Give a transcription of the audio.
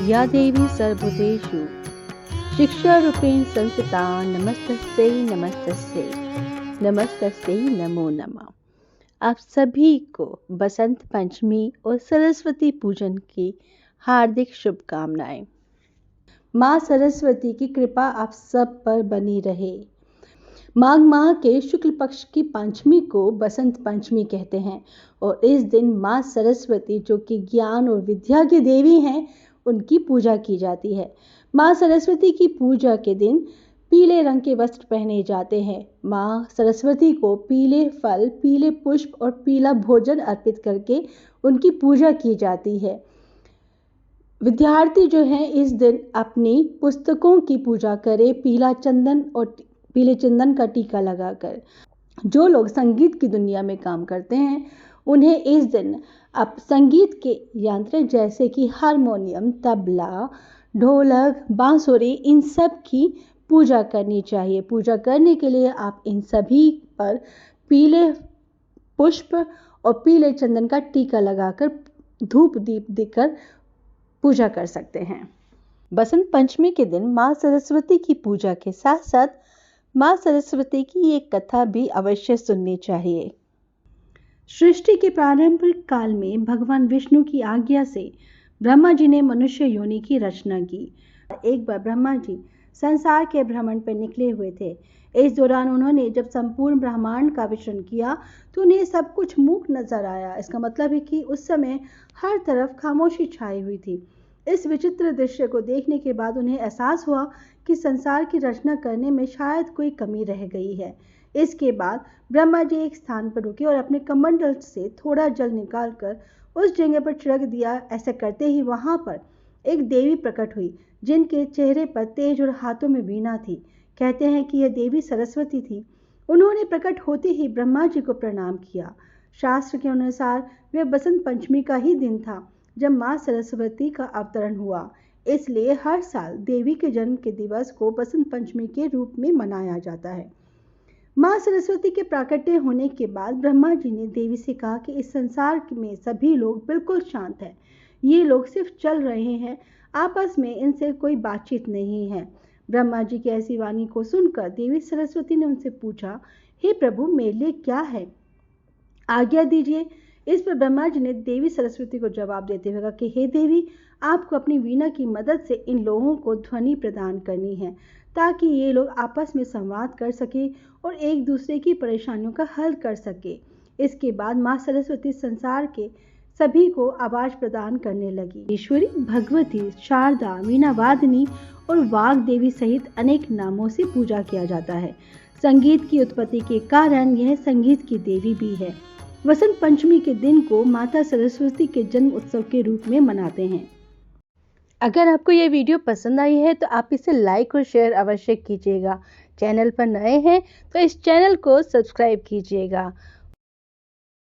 या देवी सर्वभूतेषु शिक्षारूपेण संस्थिता नमस्तस्यै नमस्तस्यै नमस्तस्यै नमो नमः। आप सभी को बसंत पंचमी और सरस्वती पूजन की हार्दिक शुभकामनाएं। माँ सरस्वती की कृपा आप सब पर बनी रहे। माघ माह के शुक्ल पक्ष की पंचमी को बसंत पंचमी कहते हैं और इस दिन माँ सरस्वती जो कि ज्ञान और विद्या की देवी हैं, उनकी पूजा की जाती है। माँ सरस्वती की पूजा के दिन पीले रंग के वस्त्र पहने जाते हैं। माँ सरस्वती को पीले फल, पीले पुष्प और पीला भोजन अर्पित करके उनकी पूजा की जाती है। विद्यार्थी जो हैं इस दिन अपनी पुस्तकों की पूजा करें पीले चंदन का टीका लगाकर। जो लोग संगीत की दुनिया में काम करते हैं उन्हें इस दिन अब संगीत के यंत्र जैसे कि हारमोनियम, तबला, ढोलक, बांसुरी, इन सब की पूजा करनी चाहिए। पूजा करने के लिए आप इन सभी पर पीले पुष्प और पीले चंदन का टीका लगाकर धूप दीप देकर पूजा कर सकते हैं। बसंत पंचमी के दिन माँ सरस्वती की पूजा के साथ साथ माँ सरस्वती की एक कथा भी अवश्य सुननी चाहिए। सृष्टि के प्रारंभिक काल में भगवान विष्णु की आज्ञा से ब्रह्मा जी ने मनुष्य योनि की रचना की। एक बार ब्रह्मा जी संसार के भ्रमण पर निकले हुए थे। इस दौरान उन्होंने जब संपूर्ण ब्रह्मांड का विचरण किया तो उन्हें सब कुछ मूक नजर आया। इसका मतलब है कि उस समय हर तरफ खामोशी छाई हुई थी। इस विचित्र दृश्य को देखने के बाद उन्हें एहसास हुआ कि संसार की रचना करने में शायद कोई कमी रह गई है। इसके बाद ब्रह्मा जी एक स्थान पर रुके और अपने कमंडल से थोड़ा जल निकालकर उस जगह पर छिड़क दिया। ऐसा करते ही वहां पर एक देवी प्रकट हुई जिनके चेहरे पर तेज और हाथों में वीणा थी। कहते हैं कि यह देवी सरस्वती थी। उन्होंने प्रकट होते ही ब्रह्मा जी को प्रणाम किया। शास्त्र के अनुसार वह बसंत पंचमी का ही दिन था जब माँ सरस्वती का अवतरण हुआ। इसलिए हर साल देवी के जन्म के दिवस को बसंत पंचमी के रूप में मनाया जाता है। माँ सरस्वती के प्राकट्य होने के बाद ब्रह्मा जी ने देवी से कहा कि इस संसार में सभी लोग बिल्कुल शांत हैं। ये लोग सिर्फ चल रहे हैं, आपस में इनसे कोई बातचीत नहीं है। ब्रह्मा जी की ऐसी वाणी को सुनकर देवी सरस्वती ने उनसे पूछा, हे प्रभु, मेरे लिए क्या है, आज्ञा दीजिए। इस पर ब्रह्मा जी ने देवी सरस्वती को जवाब देते हुए कहा कि हे देवी, आपको अपनी वीणा की मदद से इन लोगों को ध्वनि प्रदान करनी है ताकि ये लोग आपस में संवाद कर सके और एक दूसरे की परेशानियों का हल कर सके। इसके बाद माँ सरस्वती संसार के सभी को आवाज प्रदान करने लगी। ईश्वरी, भगवती, शारदा, वीणा वादिनी और वाग देवी सहित अनेक नामों से पूजा किया जाता है। संगीत की उत्पत्ति के कारण यह संगीत की देवी भी है। वसंत पंचमी के दिन को माता सरस्वती के जन्म उत्सव के रूप में मनाते हैं। अगर आपको यह वीडियो पसंद आई है तो आप इसे लाइक और शेयर अवश्य कीजिएगा। चैनल पर नए हैं तो इस चैनल को सब्सक्राइब कीजिएगा।